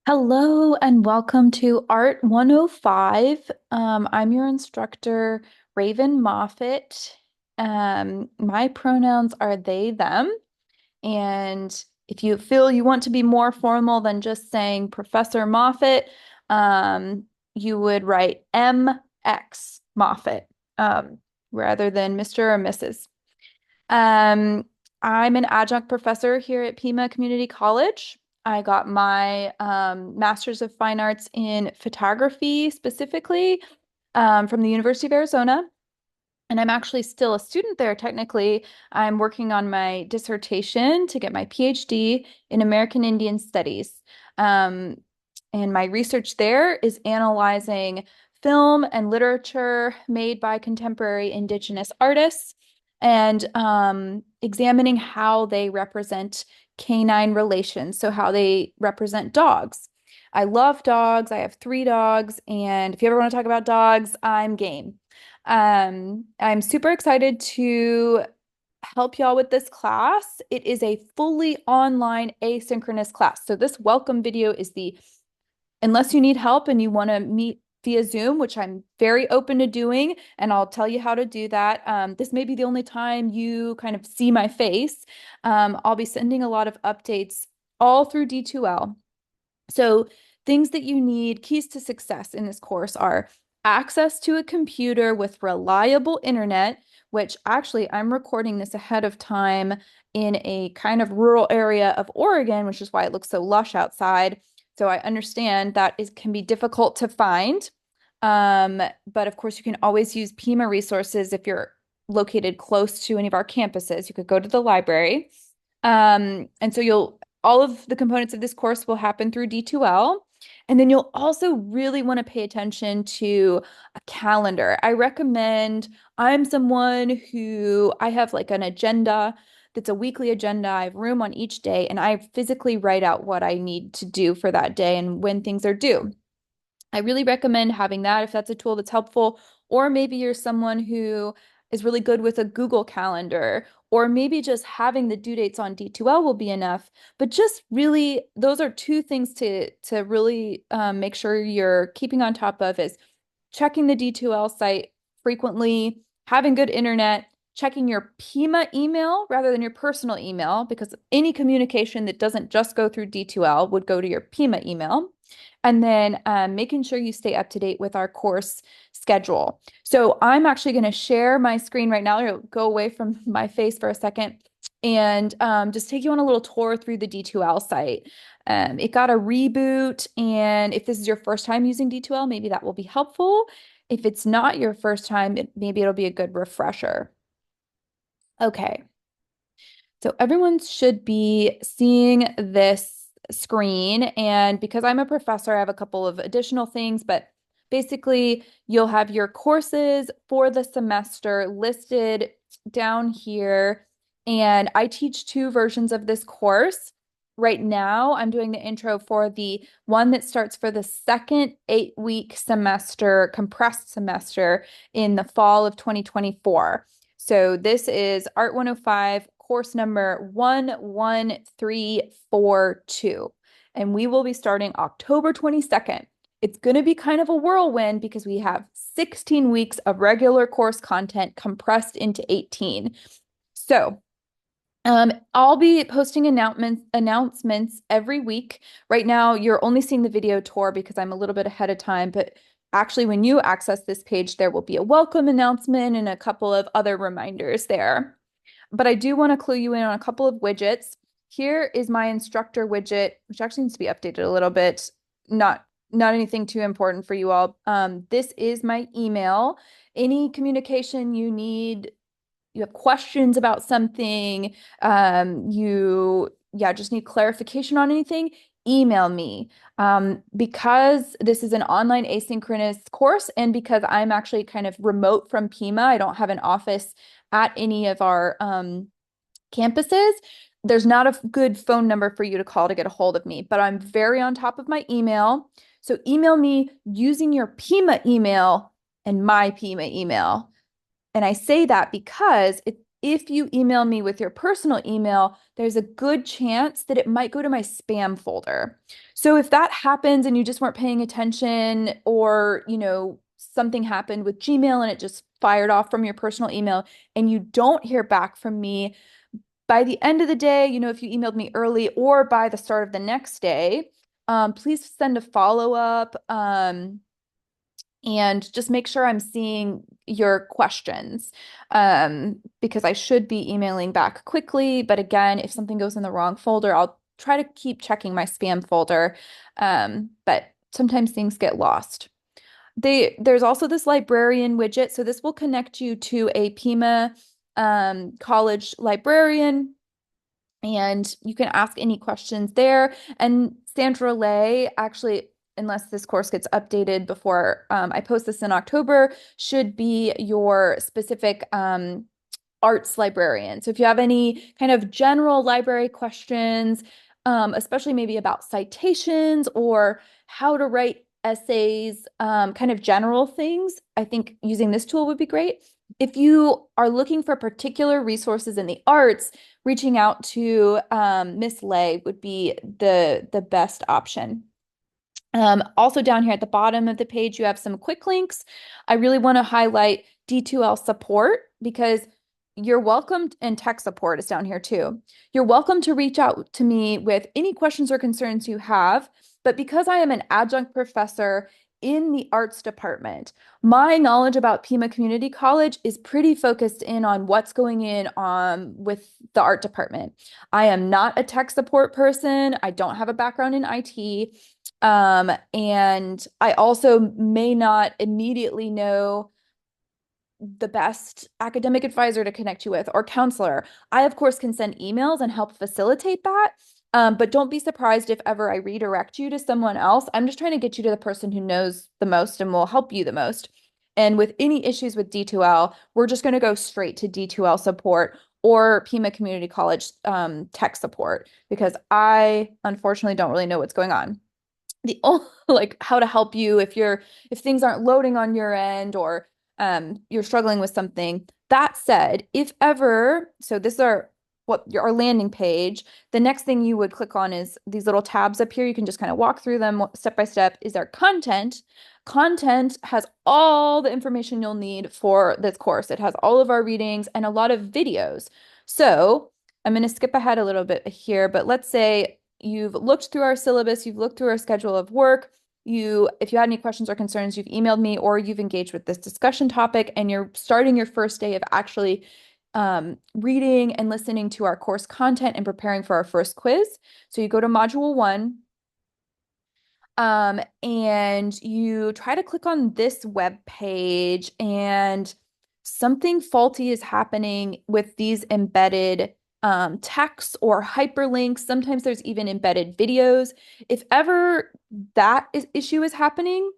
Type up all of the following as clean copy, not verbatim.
Hello and welcome to Art 105. I'm your instructor, Raven Moffat. My pronouns are they, them. And if you feel you want to be more formal than just saying Professor Moffat, you would write MX Moffat, rather than Mr. or Mrs. Um, I'm an adjunct professor here at Pima Community College. I got my Master's of Fine Arts in photography specifically from the University of Arizona. And I'm actually still a student there, technically. I'm working on my dissertation to get my PhD in American Indian Studies. Um, and my research there is analyzing film and literature made by contemporary Indigenous artists and examining how they represent canine relations, so how they represent dogs. I love dogs. I have three dogs, and if you ever want to talk about dogs, I'm game. I'm super excited to help y'all with this class. It is a fully online asynchronous class. So this welcome video is unless you need help and you want to meet via Zoom, which I'm very open to doing, and I'll tell you how to do that. This may be the only time you kind of see my face. I'll be sending a lot of updates all through D2L. So, things that you need, keys to success in this course are access to a computer with reliable internet, which actually I'm recording this ahead of time in a kind of rural area of Oregon, which is why it looks so lush outside. So I understand that it can be difficult to find. But of course, you can always use Pima resources if you're located close to any of our campuses. You could go to the library. And so all of the components of this course will happen through D2L. And then you'll also really want to pay attention to a calendar. I'm someone who I have like an agenda that's a weekly agenda. I have room on each day, and I physically write out what I need to do for that day and when things are due. I really recommend having that if that's a tool that's helpful. Or maybe you're someone who is really good with a Google Calendar, or maybe just having the due dates on D2L will be enough. But just really, those are two things to really make sure you're keeping on top of is checking the D2L site frequently, having good internet, checking your Pima email rather than your personal email, because any communication that doesn't just go through D2L would go to your Pima email. And then making sure you stay up to date with our course schedule. So I'm actually going to share my screen right now. It'll go away from my face for a second and just take you on a little tour through the D2L site. It got a reboot, and if this is your first time using D2L, maybe that will be helpful. If it's not your first time, maybe it'll be a good refresher. Okay, so everyone should be seeing this screen, and because I'm a professor, I have a couple of additional things, but basically you'll have your courses for the semester listed down here, and I teach two versions of this course. Right now, I'm doing the intro for the one that starts for the second 8-week semester, compressed semester in the fall of 2024. So this is Art 105, course number 11342. And we will be starting October 22nd. It's going to be kind of a whirlwind because we have 16 weeks of regular course content compressed into 18. So I'll be posting announcements every week. Right now, you're only seeing the video tour because I'm a little bit ahead of time, but actually, when you access this page, there will be a welcome announcement and a couple of other reminders there. But I do want to clue you in on a couple of widgets. Here is my instructor widget, which actually needs to be updated a little bit. Not anything too important for you all. This is my email. Any communication you have questions about something, just need clarification on anything, email me. Because this is an online asynchronous course and because I'm actually kind of remote from Pima, I don't have an office at any of our campuses. There's not a good phone number for you to call to get a hold of me, but I'm very on top of my email. So email me using your Pima email and my Pima email. And I say that because if you email me with your personal email, there's a good chance that it might go to my spam folder. So if that happens and you just weren't paying attention, or, something happened with Gmail and it just fired off from your personal email and you don't hear back from me by the end of the day, if you emailed me early or by the start of the next day, please send a follow-up. And just make sure I'm seeing your questions, because I should be emailing back quickly. But again, if something goes in the wrong folder, I'll try to keep checking my spam folder. But sometimes things get lost. There's also this librarian widget. So this will connect you to a Pima college librarian, and you can ask any questions there. And Sandra Lay, actually, unless this course gets updated before I post this in October, should be your specific arts librarian. So if you have any kind of general library questions, especially maybe about citations or how to write essays, kind of general things, I think using this tool would be great. If you are looking for particular resources in the arts, reaching out to Miss Lay would be the best option. Also down here at the bottom of the page, you have some quick links. I really want to highlight D2L support because you're welcome, and tech support is down here too. You're welcome to reach out to me with any questions or concerns you have, but because I am an adjunct professor in the arts department, my knowledge about Pima Community College is pretty focused in on what's going in with the art department. I am not a tech support person. I don't have a background in IT. And I also may not immediately know the best academic advisor to connect you with or counselor. I, of course, can send emails and help facilitate that. But don't be surprised if ever I redirect you to someone else. I'm just trying to get you to the person who knows the most and will help you the most. And with any issues with D2L, we're just going to go straight to D2L support or Pima Community College tech support, because I unfortunately don't really know what's going on. The like how to help you if things aren't loading on your end, or you're struggling with something. That said, if ever, so this is our landing page. The next thing you would click on is these little tabs up here. You can just kind of walk through them step by step. Is our content. Content has all the information you'll need for this course. It has all of our readings and a lot of videos. So I'm going to skip ahead a little bit here, but let's say you've looked through our syllabus, you've looked through our schedule of work. If you had any questions or concerns, you've emailed me or you've engaged with this discussion topic, and you're starting your first day of actually reading and listening to our course content and preparing for our first quiz. So you go to Module 1, and you try to click on this web page, and something faulty is happening with these embedded text or hyperlinks. Sometimes there's even embedded videos. If ever that issue is happening,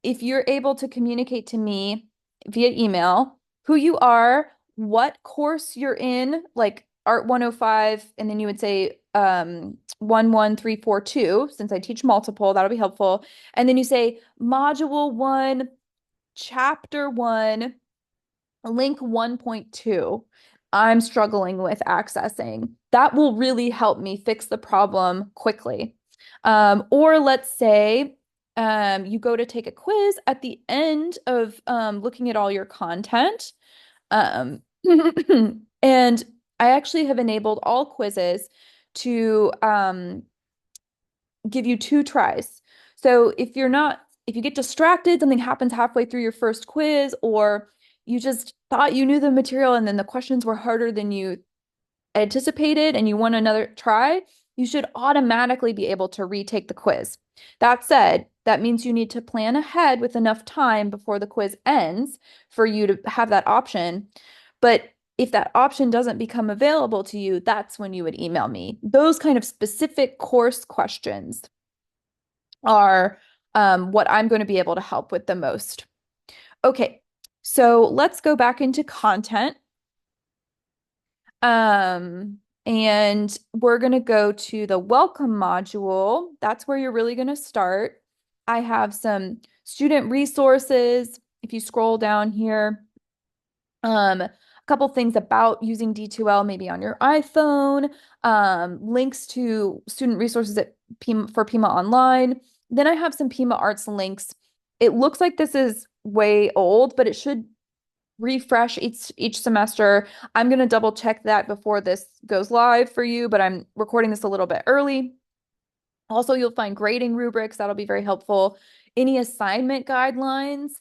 if you're able to communicate to me via email who you are, what course you're in, like Art 105, and then you would say 11342, since I teach multiple, that'll be helpful. And then you say Module 1, Chapter 1, link 1.2. I'm struggling with accessing. That will really help me fix the problem quickly. Or let's say you go to take a quiz at the end of looking at all your content. Um, and I actually have enabled all quizzes to give you 2 tries. So if you get distracted, something happens halfway through your first quiz, or you just thought you knew the material and then the questions were harder than you anticipated and you want another try, you should automatically be able to retake the quiz. That said, that means you need to plan ahead with enough time before the quiz ends for you to have that option. But if that option doesn't become available to you, that's when you would email me. Those kind of specific course questions are what I'm going to be able to help with the most. Okay, so let's go back into content. And we're going to go to the welcome module. That's where you're really going to start. I have some student resources. If you scroll down here, a couple things about using D2L maybe on your iPhone, links to student resources at for Pima Online. Then I have some Pima Arts links. It looks like this is way old, but it should refresh each semester. I'm going to double check that before this goes live for you, but I'm recording this a little bit early. Also, you'll find grading rubrics that'll be very helpful. Any assignment guidelines.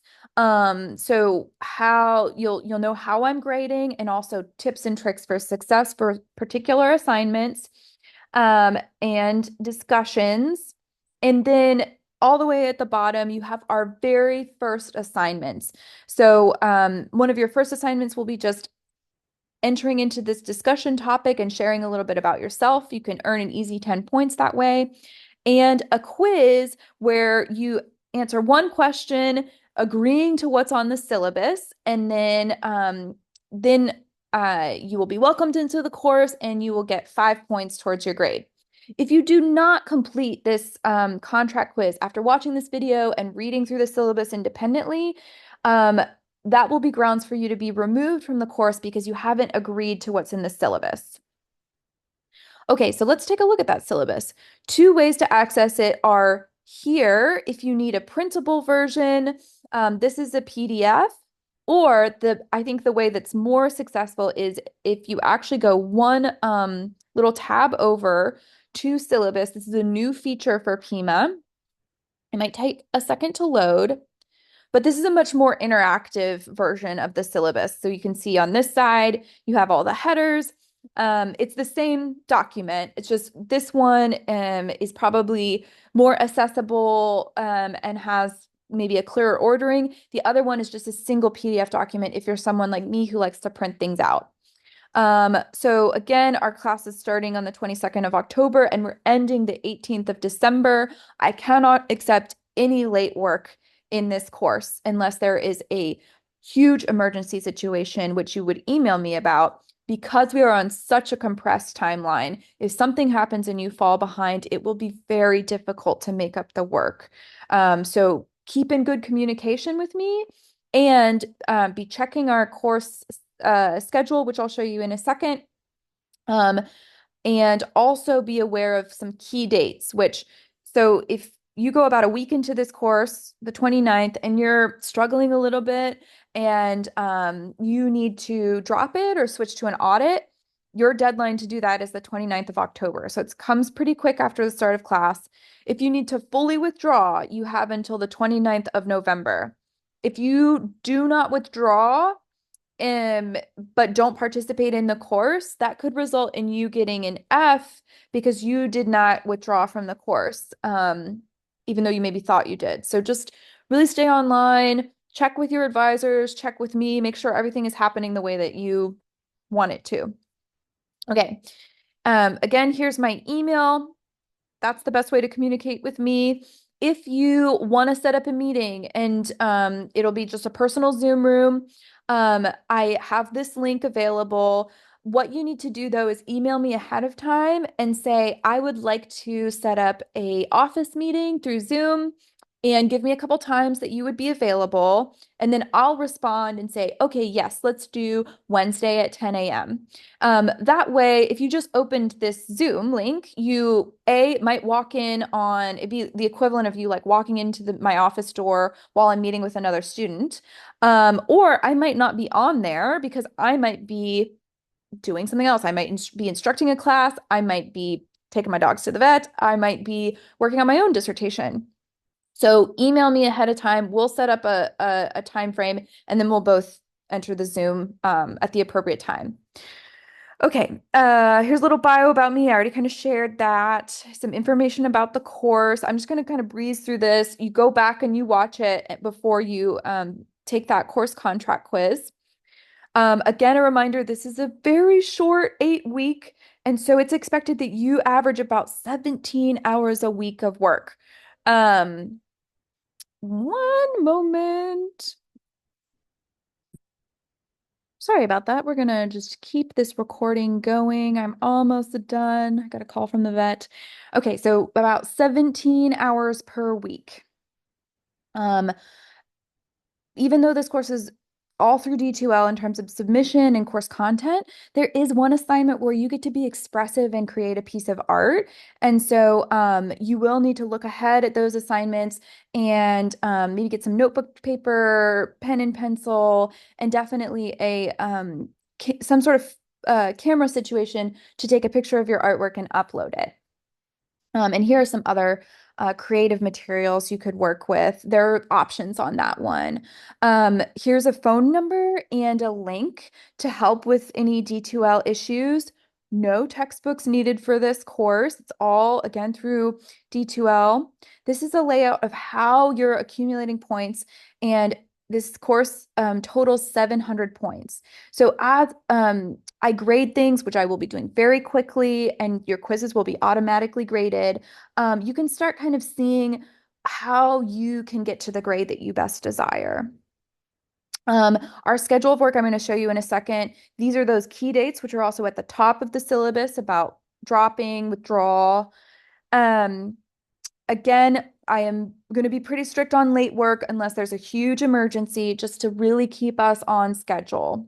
So how you'll know how I'm grading and also tips and tricks for success for particular assignments, and discussions. And then all the way at the bottom, you have our very first assignments. So one of your first assignments will be just entering into this discussion topic and sharing a little bit about yourself. You can earn an easy 10 points that way. And a quiz where you answer one question, agreeing to what's on the syllabus, and then you will be welcomed into the course and you will get 5 points towards your grade. If you do not complete this contract quiz after watching this video and reading through the syllabus independently, that will be grounds for you to be removed from the course because you haven't agreed to what's in the syllabus. Okay, so let's take a look at that syllabus. Two ways to access it are here if you need a printable version. This is a PDF, or I think the way that's more successful is if you actually go one little tab over to syllabus. This is a new feature for Pima. It might take a second to load. But this is a much more interactive version of the syllabus. So you can see on this side, you have all the headers. It's the same document. It's just this one is probably more accessible and has maybe a clearer ordering. The other one is just a single PDF document if you're someone like me who likes to print things out. So again, our class is starting on the 22nd of October and we're ending the 18th of December. I cannot accept any late work in this course unless there is a huge emergency situation, which you would email me about. Because we are on such a compressed timeline, if something happens and you fall behind, it will be very difficult to make up the work. So keep in good communication with me and be checking our course schedule, which I'll show you in a second. And also be aware of some key dates, so if you go about a week into this course, the 29th, and you're struggling a little bit and you need to drop it or switch to an audit, your deadline to do that is the 29th of October. So it comes pretty quick after the start of class. If you need to fully withdraw, you have until the 29th of November. If you do not withdraw, but don't participate in the course, that could result in you getting an F because you did not withdraw from the course, even though you maybe thought you did. So just really stay online, check with your advisors, check with me, make sure everything is happening the way that you want it to. Okay. Again, here's my email. That's the best way to communicate with me. If you want to set up a meeting and it'll be just a personal Zoom room, I have this link available. What you need to do though is email me ahead of time and say, I would like to set up a office meeting through Zoom and give me a couple times that you would be available. And then I'll respond and say, okay, yes, let's do Wednesday at 10 a.m. That way, if you just opened this Zoom link, you might walk in on, it'd be the equivalent of you like walking into my office door while I'm meeting with another student. Or I might not be on there because I might be doing something else. I might be instructing a class. I might be taking my dogs to the vet. I might be working on my own dissertation. So email me ahead of time. We'll set up a time frame and then we'll both enter the Zoom at the appropriate time. Okay, here's a little bio about me. I already kind of shared that. Some information about the course. I'm just going to kind of breeze through this. You go back and you watch it before you take that course contract quiz. Again, a reminder, this is a very short 8-week, and so it's expected that you average about 17 hours a week of work. One moment. Sorry about that. We're gonna just keep this recording going. I'm almost done. I got a call from the vet. Okay, so about 17 hours per week. Even though this course is all through D2L in terms of submission and course content, there is one assignment where you get to be expressive and create a piece of art. And so you will need to look ahead at those assignments and maybe get some notebook paper, pen and pencil, and definitely a some sort of camera situation to take a picture of your artwork and upload it. And here are some other creative materials you could work with. There are options on that one. Here's a phone number and a link to help with any D2L issues. No textbooks needed for this course. It's all, again, through D2L. This is a layout of how you're accumulating points, and this course totals 700 points. So as I grade things, which I will be doing very quickly, and your quizzes will be automatically graded. You can start kind of seeing how you can get to the grade that you best desire. Our schedule of work, I'm going to show you in a second. These are those key dates, which are also at the top of the syllabus about dropping, withdrawal. Um, Again, I am going to be pretty strict on late work unless there's a huge emergency, just to really keep us on schedule.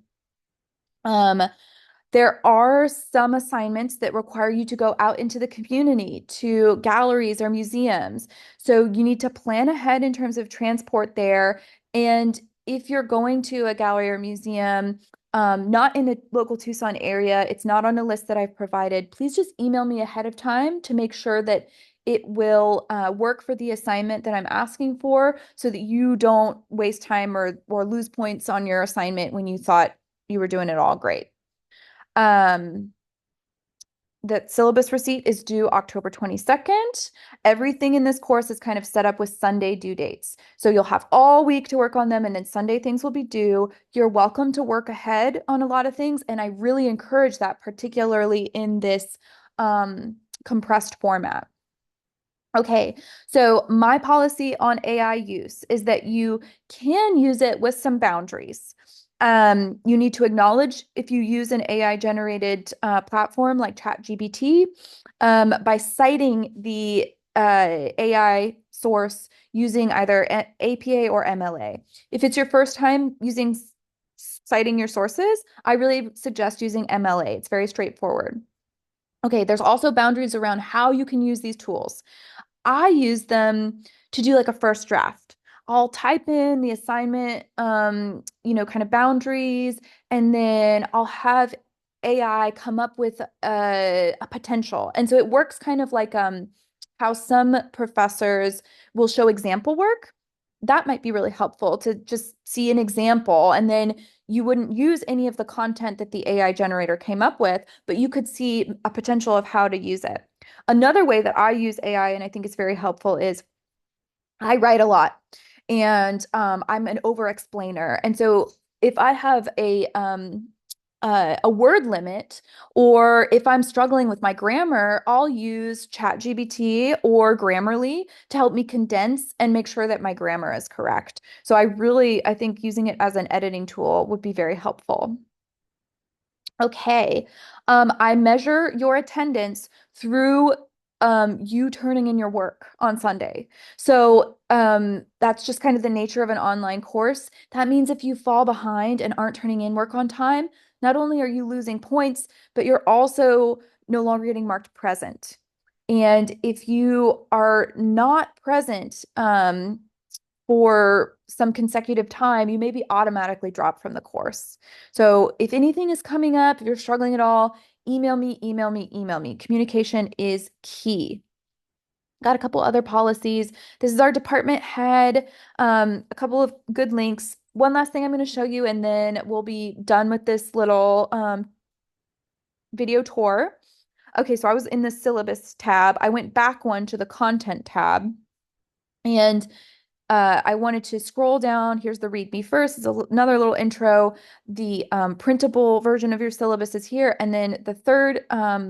There are some assignments that require you to go out into the community to galleries or museums. So you need to plan ahead in terms of transport there. And if you're going to a gallery or museum, not in the local Tucson area, it's not on a list that I've provided, please just email me ahead of time to make sure that it will work for the assignment that I'm asking for so that you don't waste time or lose points on your assignment when you thought you were doing it all great. Um, the syllabus receipt is due October 22nd. Everything in this course is kind of set up with Sunday due dates. So you'll have all week to work on them, and then Sunday things will be due. You're welcome to work ahead on a lot of things, and I really encourage that, particularly in this compressed format. Okay, so my policy on AI use is that you can use it with some boundaries. You need to acknowledge if you use an AI generated platform like ChatGPT by citing the AI source using either APA or MLA. If it's your first time using citing your sources, I really suggest using MLA. It's very straightforward. Okay, there's also boundaries around how you can use these tools. I use them to do like a first draft. I'll type in the assignment, kind of boundaries, and then I'll have AI come up with a potential. And so it works kind of like how some professors will show example work. That might be really helpful to just see an example, and then you wouldn't use any of the content that the AI generator came up with, but you could see a potential of how to use it. Another way that I use AI, and I think it's very helpful, is I write a lot, and I'm an over explainer. And so if I have a word limit, or if I'm struggling with my grammar, I'll use ChatGPT or Grammarly to help me condense and make sure that my grammar is correct. So I think using it as an editing tool would be very helpful. Okay. I measure your attendance through you turning in your work on Sunday. So that's just kind of the nature of an online course. That means if you fall behind and aren't turning in work on time, not only are you losing points, but you're also no longer getting marked present. And if you are not present, for some consecutive time, you may be automatically dropped from the course. So if anything is coming up, if you're struggling at all, email me, email me, email me. Communication is key. Got a couple other policies. This is our department head, a couple of good links. One last thing I'm going to show you, and then we'll be done with this little video tour. Okay, so I was in the syllabus tab. I went back one to the content tab, and I wanted to scroll down. Here's the read me first. It's another little intro. The printable version of your syllabus is here. And then the third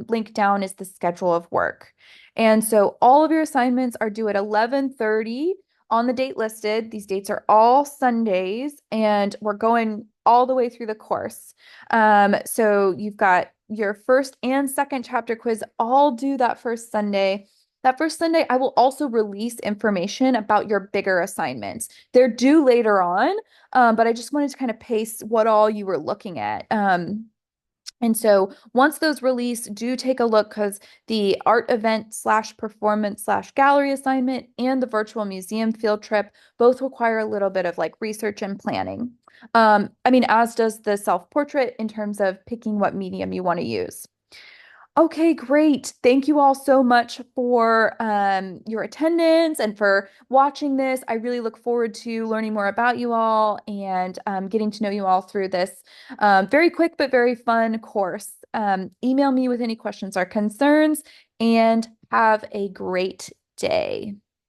link down is the schedule of work. And so all of your assignments are due at 11:30 on the date listed. These dates are all Sundays, and we're going all the way through the course. So you've got your first and second chapter quiz all due that first Sunday. That first Sunday, I will also release information about your bigger assignments. They're due later on, but I just wanted to kind of pace what all you were looking at. And so once those release, do take a look because the art event slash performance slash gallery assignment and the virtual museum field trip both require a little bit of like research and planning. I mean, as does the self-portrait in terms of picking what medium you want to use. Okay, great. Thank you all so much for your attendance and for watching this. I really look forward to learning more about you all and getting to know you all through this very quick but very fun course. Email me with any questions or concerns, and have a great day.